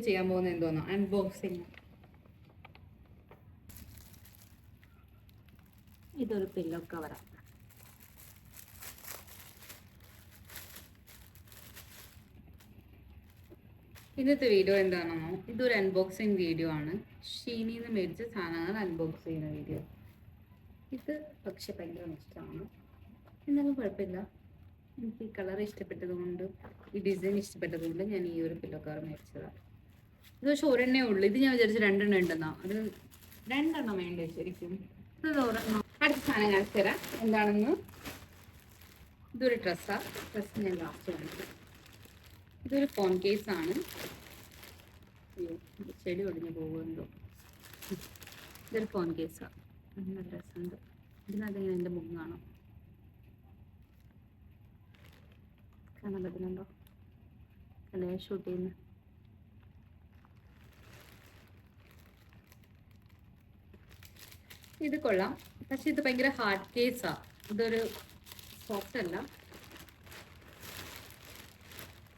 ചെയ്യാൻ പോകുന്നത് എന്തോന്നോ, അൺബോക്സിങ്. ഇതൊരു പില്ലോ കവറാണ്. ഇന്നത്തെ വീഡിയോ എന്താണെന്നോ, ഇതൊരു അൺബോക്സിങ് വീഡിയോ ആണ്. ഷീനിന്ന് മേടിച്ച സാധനങ്ങൾ അൺബോക്സ് ചെയ്യുന്ന വീഡിയോ. ഇത് പക്ഷെ ഭയങ്കര ഇഷ്ടമാണ്, എന്നാലും കുഴപ്പമില്ല. എനിക്ക് ഈ കളർ ഇഷ്ടപ്പെട്ടത് കൊണ്ട്, ഈ ഡിസൈൻ ഇഷ്ടപ്പെട്ടത് കൊണ്ട് ഞാൻ ഈ ഒരു പില്ലോ കവർ മേടിച്ചതാണ്. ഇത് പക്ഷെ ഒരെണ്ണേ ഉള്ളൂ. ഇത് ഞാൻ വിചാരിച്ചു 2 ഉണ്ടെന്നോ. അത് 2 വേണ്ടേ ശരിക്കും. ഇത് ഒരെണ്ണം. അടുത്ത സാധനം കാണിച്ചു തരാം എന്താണെന്ന്. ഇതൊരു ഡ്രസ്സാണ്. ഡ്രസ്സ് ഞാൻ ലാസ്റ്റ് കാണിക്കാം. ഇതൊരു ഫോൺ കേസാണ്. ചെടി ഒടിഞ്ഞു പോകുമല്ലോ. ഇതൊരു ഫോൺ കേസാണ്. നല്ല ഡ്രസ്സുണ്ട്. ഇതിനകത്തിങ്ങനെ എൻ്റെ മുഖം കാണാം. കാണാൻ പറ്റുന്നുണ്ടോ? അല്ലേ ഷൂട്ട് ചെയ്യുന്നത്. ഇത് കൊള്ളാം, പക്ഷെ ഇത് ഭയങ്കര ഹാർഡ് കേസാ. ഇതൊരു സോഫ്റ്റ് അല്ല.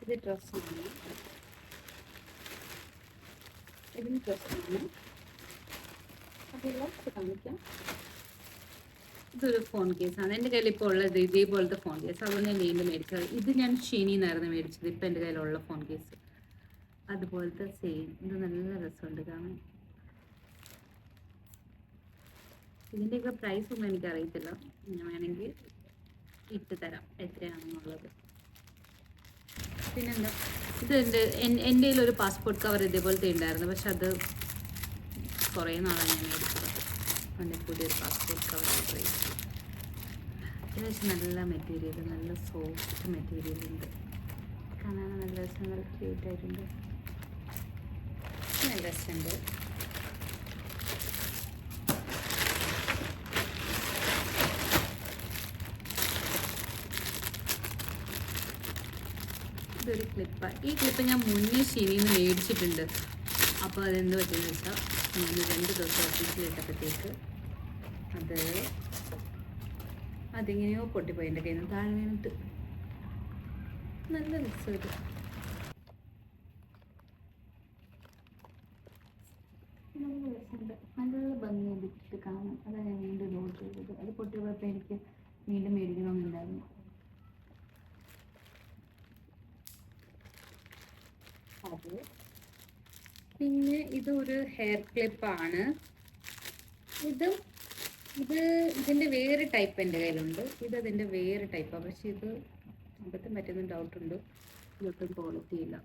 ഇത് ഡ്രസ്സാണ്. ഇതിന് ഡ്രസ്സാണ്. അതെല്ലാം കാണിക്കാം. ഇതൊരു ഫോൺ കേസാണ്. എൻ്റെ കയ്യിൽ ഇപ്പോൾ ഉള്ളത് ഇതേപോലത്തെ ഫോൺ കേസ്. അതുകൊണ്ട് ഞാൻ വീണ്ടും മേടിച്ചത്. ഇത് ഞാൻ ഷീനിന്നായിരുന്നു മേടിച്ചത്. ഇപ്പം എൻ്റെ കയ്യിലുള്ള ഫോൺ കേസ് അതുപോലത്തെ സെയിം. ഇത് നല്ല രസമുണ്ട് കാണാൻ. ഇതിൻ്റെയൊക്കെ പ്രൈസ് ഒന്നും എനിക്കറിയത്തില്ല. ഞാൻ വേണമെങ്കിൽ ഇട്ട് തരാം എത്രയാണെന്നുള്ളത്. പിന്നെന്താ, ഇത് എൻ്റെ കയ്യിലൊരു പാസ്പോർട്ട് കവർ ഇതേപോലത്തെ ഉണ്ടായിരുന്നു. പക്ഷെ അത് കുറേ നാളാണ് ഞാൻ മേടിച്ചത്. എൻ്റെ പുതിയൊരു പാസ്പോർട്ട് കവർ ഓർഡർ ചെയ്തു. അത്യാവശ്യം നല്ല മെറ്റീരിയൽ, നല്ല സോഫ്റ്റ് മെറ്റീരിയൽ ഉണ്ട്. കാണാൻ നല്ല രസം, നല്ല ക്യൂട്ടായിട്ടുണ്ട്. നല്ല രസമുണ്ട്. ഇതൊരു ക്ലിപ്പാണ്. ഈ ക്ലിപ്പ് ഞാൻ മുന്നേ ഷീനിന്ന് മേടിച്ചിട്ടുണ്ട്. അപ്പോൾ അതെന്ത് പറ്റുമെന്ന് വെച്ചാൽ, ഞാൻ 2 ദിവസം ഓഫീസിൽ ഇട്ടപ്പോഴത്തേക്ക് അതിങ്ങനെയോ പൊട്ടിപ്പോയി എൻ്റെ കയ്യിൽ നിന്ന് താഴെ വീണിട്ട്. നല്ല രസം ഇത്. നല്ല രസമുണ്ട്, നല്ല ഭംഗിയുണ്ട് ഇട്ട് കാണാൻ. അതാണ് ഞാൻ വീണ്ടും ഓർഡർ ചെയ്തത്. അത് പൊട്ടിപ്പോയപ്പോൾ എനിക്ക് വീണ്ടും മേടിക്കണമെന്നുണ്ടായിരുന്നു. അത് പിന്നെ ഇതൊരു ഹെയർ ക്ലിപ്പാണ്. ഇതിൻ്റെ വേറെ ടൈപ്പ് എൻ്റെ കയ്യിലുണ്ട്. ഇതിൻ്റെ വേറെ ടൈപ്പാണ്. പക്ഷെ ഇത് അബദ്ധം പറ്റുന്ന ഡൗട്ടുണ്ട്. ഇതൊട്ടും ക്വാളിറ്റി ഇല്ല.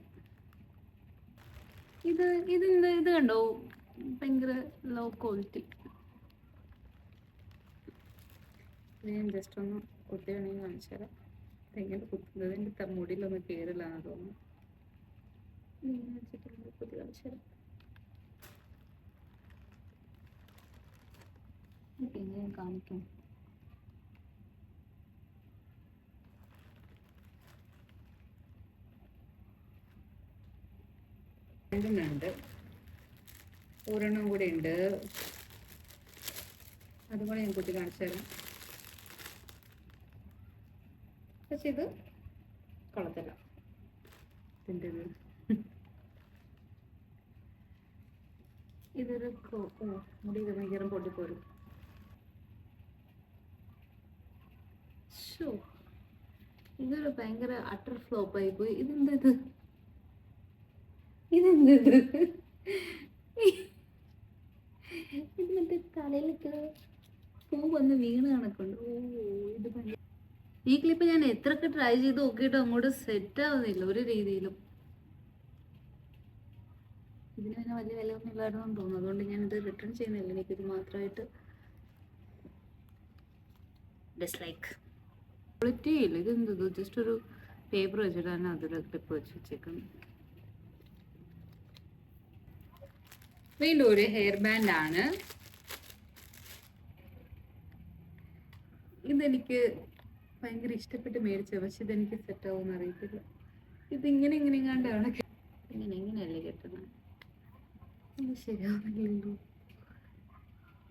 ഇത് കണ്ടോ, ഭയങ്കര ലോ ക്വാളിറ്റി. ഞാൻ ജസ്റ്റ് ഒന്ന് കുത്തി വേണമെങ്കിൽ കാണിച്ചു തരാം. ഇതെങ്ങനെ കുത്തുന്നത് എൻ്റെ മുടിയിലൊന്നും കയറില്ല എന്ന് തോന്നുന്നു. കുത്തി കാണിച്ചു തരാം. എങ്ങനെ കാണിക്കാം. ഉണ്ട്, ഒരെണ്ണം കൂടെ ഉണ്ട്. അതുകൂടെ ഞാൻ കുത്തി കാണിച്ചു തരാം. പക്ഷെ ഇത് കൊള്ളത്തില്ല. ഇതിൻ്റെ ഇതൊരു മുടി ഭയങ്കര പൊട്ടിപ്പോരും. ഇതൊരു ഭയങ്കര അട്ടർ ഫ്ലോപ്പായി പോയി. ഇതെന്തത് ഇത് മറ്റേ തലയിലൊക്കെ പൂ വന്ന് വീണ് കണക്കുണ്ട്. ഇത് ഭയങ്കര. ഈ ക്ലിപ്പ് ഞാൻ എത്രയൊക്കെ ട്രൈ ചെയ്ത് നോക്കിയിട്ട് അങ്ങോട്ട് സെറ്റ് ആവുന്നില്ല ഒരു രീതിയിലും. ഇതിന് പിന്നെ വലിയ വില ഒന്നും ഇല്ലായിരുന്നു തോന്നുന്നു. അതുകൊണ്ട് ഞാനിത് റിട്ടേൺ ചെയ്യുന്നില്ല. എനിക്കിത് മാത്രമായിട്ട് ഡിസ്ലൈക്ക്. ക്വാളിറ്റി ഇല്ല. ഇതെന്തത് ജസ്റ്റ് ഒരു പേപ്പർ വെച്ചിട്ടാണ് അതൊരു ക്ലിപ്പ് വെച്ച് വെച്ചേക്കുന്നത്. വീണ്ടും ഒരു ഹെയർ ബാൻഡ് ആണ്. ഇതെനിക്ക് ഭയങ്കര ഇഷ്ടപ്പെട്ട് മേടിച്ചത്. പക്ഷെ ഇതെനിക്ക് സെറ്റ് ആവുമെന്ന് അറിയത്തില്ല. ഇതിങ്ങനെ കണ്ടാണ്. ഇങ്ങനെയല്ലേ കെട്ടുന്നത്. ഇത് ശരിയാവുന്നില്ലല്ലോ.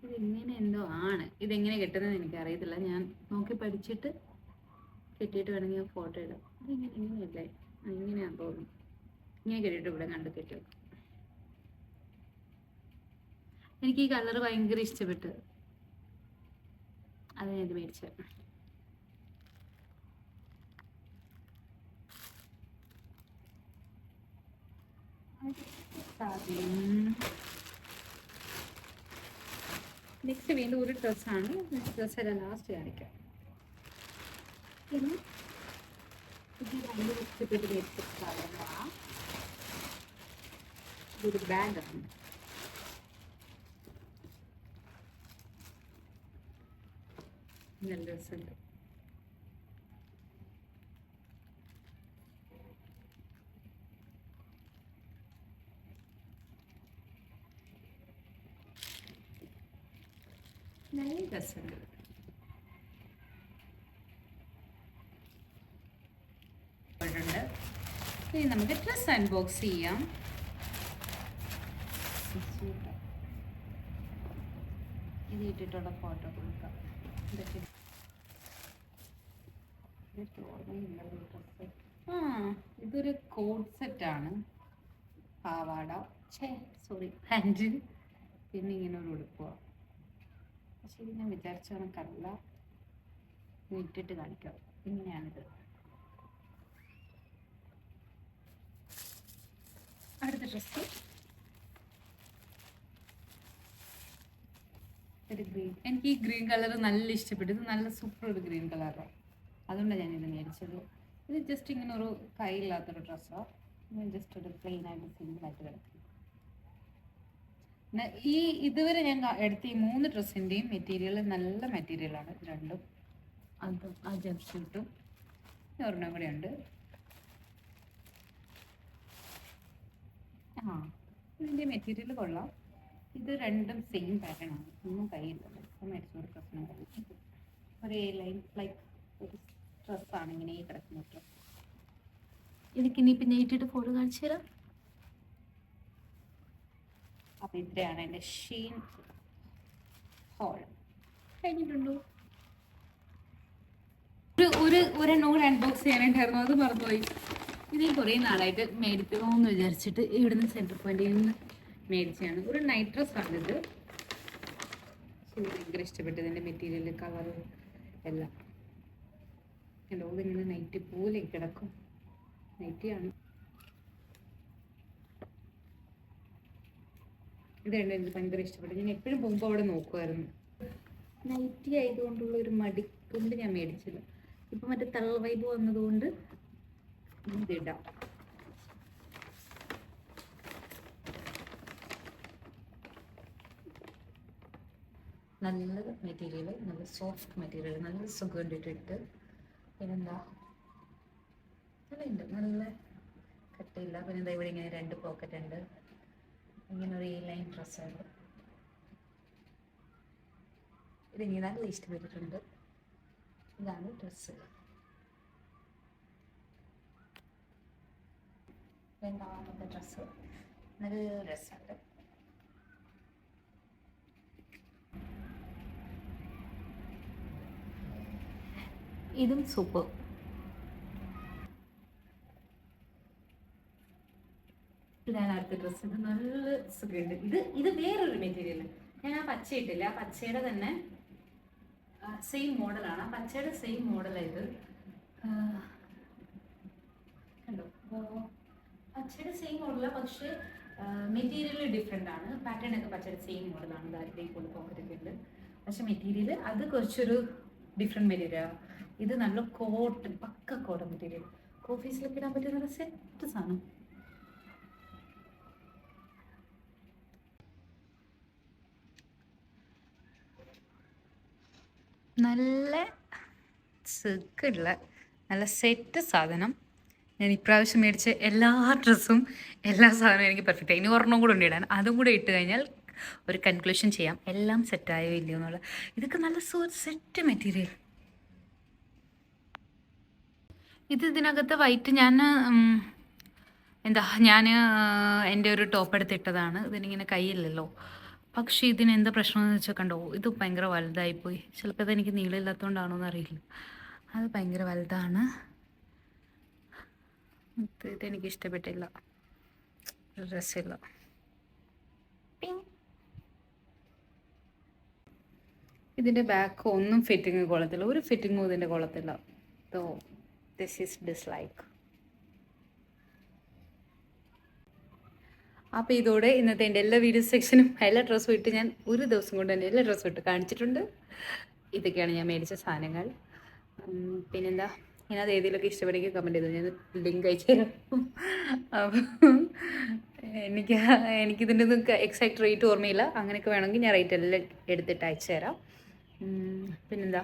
ഇതിങ്ങനെ എന്തോ ആണ്. ഇതെങ്ങനെ കെട്ടുന്നത് എനിക്ക് അറിയത്തില്ല. ഞാൻ നോക്കി പഠിച്ചിട്ട് കെട്ടിയിട്ട് വേണമെങ്കിൽ ഞാൻ ഫോട്ടോ ഇടാം. ഇതിങ്ങനെയല്ലേ, ഇങ്ങനെയാണെന്ന് തോന്നുന്നു. ഇങ്ങനെ കെട്ടിയിട്ട് ഇവിടെ കണ്ട് കെട്ടും. എനിക്ക് ഈ കളർ ഭയങ്കര ഇഷ്ടപ്പെട്ടു, അത് ഞാൻ ഇത് മേടിച്ചത്. നെക്സ്റ്റ് വീണ്ടും ഒരു ഡ്രസ്സാണ്. ഡ്രസ്സ് എല്ലാം ലാസ്റ്റ് കാണിക്കാം. പിന്നെ ഇത് ഭയങ്കര ഇഷ്ടപ്പെട്ട് മേടിച്ച സാധനമാണ്. ഇതൊരു ബാഗാണ്. നല്ല രസമുണ്ട്. നല്ല രസമുണ്ട്. ഇനി നമുക്ക് ഡ്രസ് അൺബോക്സ് ചെയ്യാം. ഇത് ഇട്ടിട്ടുള്ള ഫോട്ടോ കൊടുക്കാം. ഇതൊരു കോഡ് സെറ്റാണ്. പാവാട, പാൻറ്, പിന്നെ ഇങ്ങനെ ഒരു ഉടുപ്പുക. പക്ഷെ ഇത് ഞാൻ വിചാരിച്ച കണക്കല്ല. ഇട്ടിട്ട് കാണിക്കാം. ഇങ്ങനെയാണിത്. അടുത്ത ഡ്രസ്സ് ഒരു ഗ്രീൻ. എനിക്ക് ഈ ഗ്രീൻ കളർ നല്ല ഇഷ്ടപ്പെട്ടു. ഇത് നല്ല സൂപ്പർ ഒരു ഗ്രീൻ കളറാണ്, അതുകൊണ്ടാണ് ഞാനിത് മേടിച്ചത്. ഇത് ജസ്റ്റ് ഇങ്ങനെ ഒരു കൈയില്ലാത്തൊരു ഡ്രസ്സാണ്. ജസ്റ്റ് ഒരു പ്ലെയിൻ ആയിട്ട് സിമ്പിളായിട്ട് കിടക്കും. ഈ ഇതുവരെ ഞാൻ എടുത്ത ഈ 3 ഡ്രസ്സിൻ്റെയും മെറ്റീരിയൽ നല്ല മെറ്റീരിയലാണ്. ഇത് രണ്ടും, അതും ആ ജംപ് സ്യൂട്ടും ഒരെണ്ണം കൂടെ ഉണ്ട്. ഇതിൻ്റെ മെറ്റീരിയൽ കൊള്ളാം. ഇത് രണ്ടും സെയിം പാറ്റേൺ ആണ്. ഒന്നും കയ്യില്ലല്ലോ. ഇപ്പം മേടിച്ചൊരു പ്രശ്നം കഴിയും. ഒരേ ലൈൻ ലൈക്ക് ഒരു ഡ്രസ്സാണ് ഇങ്ങനെ ഈ കിടക്കുന്ന ഡ്രസ്സ്. എനിക്കിനി പിന്നെ ഇട്ടിട്ട് ഫോട്ടോ കാണിച്ചു തരാം. അപ്പം ഇത്രയാണ് എൻ്റെ ഷീൻ ഹോൾ. കഴിഞ്ഞിട്ടുണ്ടോ? ഒരെണ്ണം കൂടെ അൺബോക്സ് ചെയ്യാനായിട്ടായിരുന്നു, അത് മറന്നുപോയി. ഇത് കുറേ നാളായിട്ട് മേടിക്കണമെന്ന് വിചാരിച്ചിട്ട് ഇവിടുന്ന് സെൻട്രൽ പോയിന്റിൽ നിന്ന് മേടിച്ചാണ്. ഒരു നൈറ്റ് ഡ്രസ്സാണിത്. ഭയങ്കര ഇഷ്ടപ്പെട്ടു. ഇതിൻ്റെ മെറ്റീരിയൽ, കളർ എല്ലാം. എല്ലോ ഇതിങ്ങനെ നൈറ്റ് പോലെ കിടക്കും. നൈറ്റിയാണ്. ഇതുണ്ട്, എനിക്ക് ഭയങ്കര ഇഷ്ടപ്പെട്ടു. ഞാൻ എപ്പോഴും പോകുമ്പോൾ അവിടെ നോക്കുമായിരുന്നു. നൈറ്റി ആയതുകൊണ്ടുള്ള ഒരു മടി കൊണ്ട് ഞാൻ മേടിച്ചില്ല. ഇപ്പം മറ്റേ തള്ള വൈബ് വന്നതുകൊണ്ട് ഇതിടാം. നല്ല മെറ്റീരിയൽ, നല്ല സോഫ്റ്റ് മെറ്റീരിയൽ, നല്ല സുഖം ഇട്ടിട്ട്. പിന്നെന്താ നല്ല നല്ല കട്ടിയില്ല. പിന്നെന്താ ഇവിടെ ഇങ്ങനെ 2 പോക്കറ്റ് ഉണ്ട്. ഇങ്ങനെ ഒരു ലൈൻ ഡ്രസ്സാണ്. ഇതെനിക്ക് നല്ല ഇഷ്ടപ്പെട്ടിട്ടുണ്ട്. ഇതാണ് ഡ്രസ്സ്. രണ്ടാമത്തെ ഡ്രസ്സ് നല്ല രസമുണ്ട്. ഇതും സൂപ്പർ. ഇതാണ് അടുത്ത ഡ്രസ്സ്. ഇത് നല്ല സുഖമുണ്ട്. ഇത് വേറൊരു മെറ്റീരിയൽ. ഞാൻ ആ പച്ച ഇട്ടില്ല. ആ പച്ചയുടെ തന്നെ സെയിം മോഡലാണ്. ആ പച്ചയുടെ സെയിം മോഡലാണ് ഇത്. കണ്ടോ? പച്ചയുടെ സെയിം മോഡലാണ്, പക്ഷേ മെറ്റീരിയൽ ഡിഫറെൻ്റ് ആണ്. പാറ്റേൺ ഒക്കെ പച്ചയുടെ സെയിം മോഡലാണ്. ഇതാരുടെ കൊണ്ട് പോക്കറ്റൊക്കെ ഉണ്ട്. പക്ഷെ മെറ്റീരിയൽ അത് കുറച്ചൊരു ഡിഫറെൻറ്റ് മെറ്റീരിയലാണ്. ഇത് നല്ല കോട്ടൺ, പക്ക കോട്ടൺ മെറ്റീരിയൽ. ഓഫീസിലൊക്കെ ഇടാൻ പറ്റിയ നല്ല സെറ്റ് സാധനം. നല്ല സുഖമുള്ള നല്ല സെറ്റ് സാധനം. ഞാൻ ഇപ്രാവശ്യം മേടിച്ച എല്ലാ ഡ്രസ്സും എല്ലാ സാധനവും എനിക്ക് പെർഫെക്റ്റ്. ഇനി ഒരെണ്ണം കൂടെ ഉണ്ട് ഇടാൻ. അതും കൂടെ ഇട്ട് കഴിഞ്ഞാൽ ഒരു കൺക്ലൂഷൻ ചെയ്യാം എല്ലാം സെറ്റായോ ഇല്ലയോ എന്നുള്ള. ഇതൊക്കെ നല്ല സെറ്റ് മെറ്റീരിയൽ. ഇതിനകത്ത് വൈറ്റ് ഞാൻ എൻ്റെ ഒരു ടോപ്പ് എടുത്തിട്ടതാണ്. ഇതിനിങ്ങനെ കയ്യില്ലല്ലോ. പക്ഷേ ഇതിന് എന്താ പ്രശ്നമെന്ന് വെച്ചാൽ കണ്ടോ, ഇത് ഭയങ്കര വലുതായിപ്പോയി. ചിലപ്പോൾ ഇതെനിക്ക് നീളമില്ലാത്തതുകൊണ്ടാണോ എന്നറിയില്ല. അത് ഭയങ്കര വലുതാണ്. ഇതെനിക്ക് ഇഷ്ടപ്പെട്ടില്ല. രസമില്ല. ഇതിൻ്റെ ബാക്ക് ഒന്നും ഫിറ്റിങ് കൊള്ളത്തില്ല, ഒരു ഫിറ്റിങ്ങും ഇതിൻ്റെ കൊള്ളത്തില്ല. So this is dislike. അപ്പോൾ ഇതോടെ ഇന്നത്തെ എൻ്റെ എല്ലാ വീഡിയോ സെക്ഷനും എല്ലാ ഡ്രസ്സും ഇട്ട് ഞാൻ ഒരു ദിവസം കൊണ്ട് തന്നെ എല്ലാ ഡ്രസ്സും ഇട്ട് കാണിച്ചിട്ടുണ്ട്. ഇതൊക്കെയാണ് ഞാൻ മേടിച്ച സാധനങ്ങൾ. പിന്നെന്താ, ഇതിനകത്ത് ഏതെങ്കിലുമൊക്കെ ഇഷ്ടപ്പെടുമെങ്കിൽ കമൻറ്റ് ചെയ്തു, ഞാൻ ലിങ്ക് അയച്ചു തരാം. അപ്പം എനിക്കിതിൻ്റെ ഒന്നും എക്സാക്ട് റേറ്റ് ഓർമ്മയില്ല. അങ്ങനെയൊക്കെ വേണമെങ്കിൽ ഞാൻ റേറ്റ് എല്ലാം എടുത്തിട്ട് അയച്ചു തരാം. പിന്നെന്താ,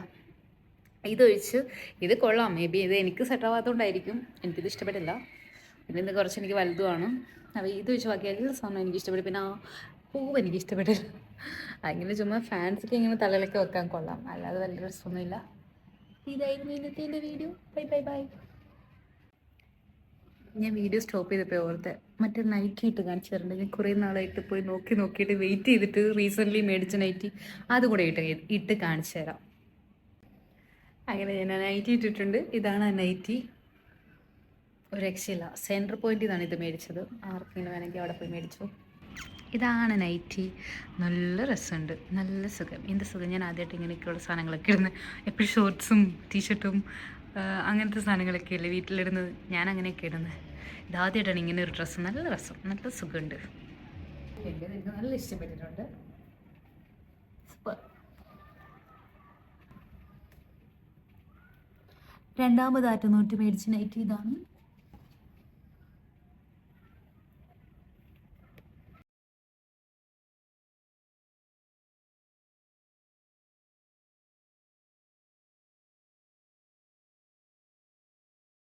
ഇതൊഴിച്ച് ഇത് കൊള്ളാം. മേ ബി ഇത് എനിക്ക് സെറ്റാവാത്തതുകൊണ്ടായിരിക്കും എനിക്കിത് ഇഷ്ടപ്പെട്ടില്ല. പിന്നെ ഇത് കുറച്ച് എനിക്ക് വലുതുമാണ്. അപ്പോൾ ഇത് വെച്ച് ബാക്കി എല്ലാ സാധനവും എനിക്ക് ഇഷ്ടപ്പെട്ടു. പിന്നെ ആ പൂവ് എനിക്ക് ഇഷ്ടപ്പെട്ടില്ല. അങ്ങനെ ചുമ്മാ ഫാൻസൊക്കെ ഇങ്ങനെ തലയിലൊക്കെ വെക്കാൻ കൊള്ളാം, അല്ലാതെ വലിയ രസമൊന്നുമില്ല. ഇതായിരുന്നു ഇന്നത്തെ എൻ്റെ വീഡിയോ. Bye bye bye. ഞാൻ വീഡിയോ സ്റ്റോപ്പ് ചെയ്തപ്പോൾ ഓർത്ത് മറ്റേ നൈറ്റി ഇട്ട് കാണിച്ചു തരുന്നുണ്ട്. ഞാൻ കുറേ നാളായിട്ട് പോയി നോക്കിയിട്ട് വെയിറ്റ് ചെയ്തിട്ട് റീസെൻ്റ്ലി മേടിച്ച നൈറ്റി അതുകൂടെ ഇട്ട് കാണിച്ചു തരാം. അങ്ങനെ ഞാൻ ആ നൈറ്റി ഇട്ടിട്ടുണ്ട്. ഇതാണ് ആ നൈറ്റി. ഒരു രക്ഷയില്ല. സെൻറ്റർ പോയിൻ്റിൽ നിന്നാണ് ഇത് മേടിച്ചത്. ആർക്കെങ്കിലും വേണമെങ്കിൽ അവിടെ പോയി മേടിച്ചു. ഇതാണ് നൈറ്റി. നല്ല രസമുണ്ട്, നല്ല സുഖം. എന്ത് സുഖം. ഞാൻ ആദ്യമായിട്ട് ഇങ്ങനെയൊക്കെയുള്ള സാധനങ്ങളൊക്കെ ഇടുന്നത്. എപ്പോഴും ഷോർട്ട്സും ടീഷർട്ടും അങ്ങനത്തെ സാധനങ്ങളൊക്കെ അല്ലേ വീട്ടിലിടുന്നത്. ഞാൻ അങ്ങനെയൊക്കെ ഇടുന്നത്. ഇതാദ്യമായിട്ടാണ് ഇങ്ങനെ ഒരു ഡ്രസ്സ്. നല്ല രസം, നല്ല സുഖമുണ്ട്. എനിക്ക് നല്ല ഇഷ്ടപ്പെട്ടിട്ടുണ്ട്. രണ്ടാമതായിട്ട് നോട്ട് മേടിച്ച നൈറ്റി ഇതാണ്.